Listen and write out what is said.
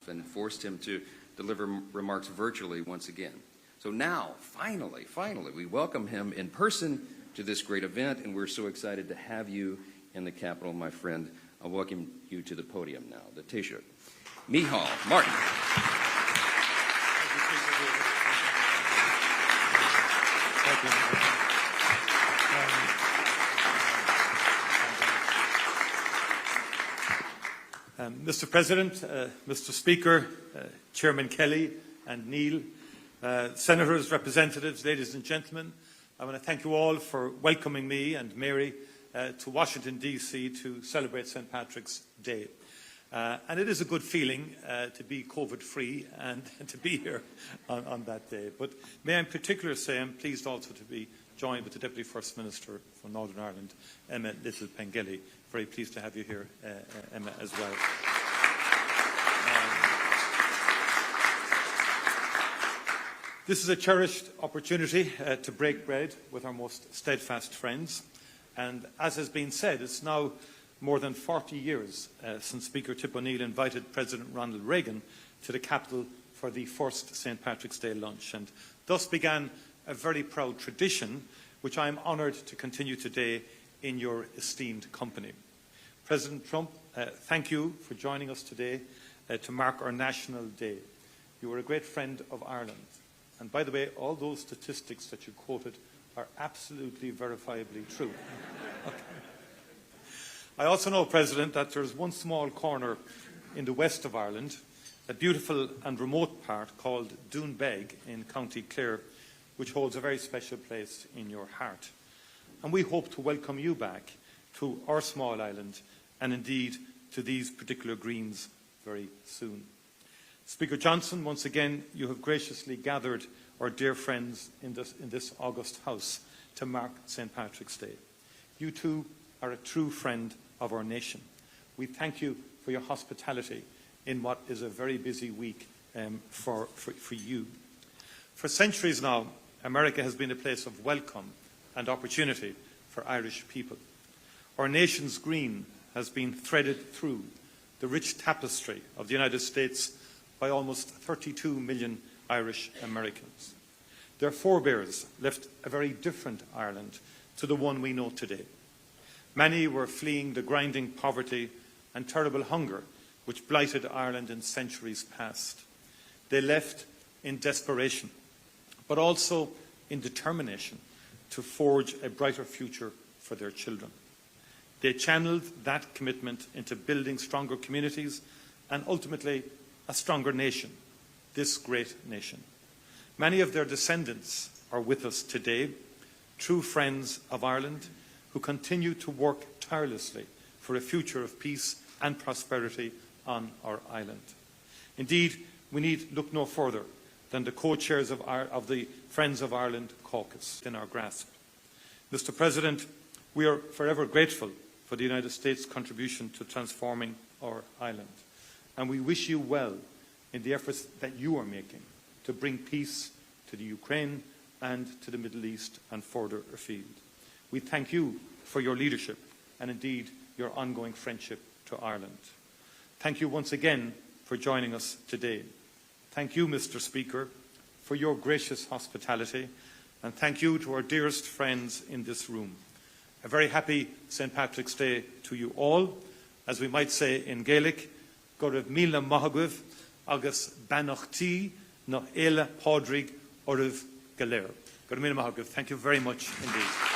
and forced him to deliver remarks virtually once again. So now, finally, we welcome him in person to this great event, and we're so excited to have you in the Capitol, my friend. I'll welcome you to the podium now, the Taoiseach. Micheal Martin. Thank you. Mr. President, Mr. Speaker, Chairman Kelly and Neil, Senators, representatives, ladies and gentlemen, I want to thank you all for welcoming me and Mary to Washington, D.C. to celebrate St. Patrick's Day. And it is a good feeling to be COVID-free and to be here on that day. But may I in particular say I'm pleased also to be joined with the Deputy First Minister from Northern Ireland, Emma Little-Pengelly. Very pleased to have you here, Emma, as well. This is a cherished opportunity to break bread with our most steadfast friends. And as has been said, it's now more than 40 years since Speaker Tip O'Neill invited President Ronald Reagan to the Capitol for the first St. Patrick's Day lunch, and thus began a very proud tradition which I am honoured to continue today in your esteemed company. President Trump, thank you for joining us today to mark our National Day. You are a great friend of Ireland. And by the way, all those statistics that you quoted are absolutely verifiably true. Okay. I also know, President, that there is one small corner in the west of Ireland, a beautiful and remote part called Doonbeg in County Clare, which holds a very special place in your heart. And we hope to welcome you back to our small island and indeed to these particular greens very soon. Speaker Johnson, once again, you have graciously gathered our dear friends in this august house to mark St. Patrick's Day. You too are a true friend of our nation. We thank you for your hospitality in what is a very busy week for you. For centuries now, America has been a place of welcome and opportunity for Irish people. Our nation's green has been threaded through the rich tapestry of the United States by almost 32 million Irish Americans. Their forebears left a very different Ireland to the one we know today. Many were fleeing the grinding poverty and terrible hunger which blighted Ireland in centuries past. They left in desperation, but also in determination to forge a brighter future for their children. They channeled that commitment into building stronger communities and ultimately a stronger nation, this great nation. Many of their descendants are with us today, true friends of Ireland, who continue to work tirelessly for a future of peace and prosperity on our island. Indeed, we need look no further than the co-chairs of the Friends of Ireland caucus in our grasp. Mr. President, we are forever grateful for the United States' contribution to transforming our island, and we wish you well in the efforts that you are making to bring peace to the Ukraine and to the Middle East and further afield. We thank you for your leadership and indeed your ongoing friendship to Ireland. Thank you once again for joining us today. Thank you, Mr. Speaker, for your gracious hospitality, and thank you to our dearest friends in this room. A very happy St. Patrick's Day to you all. As we might say in Gaelic, go raibh míle maithagah agus banachtaí nó éile pádraig oribh go léir. Go raibh míle maithagah. Thank you very much indeed.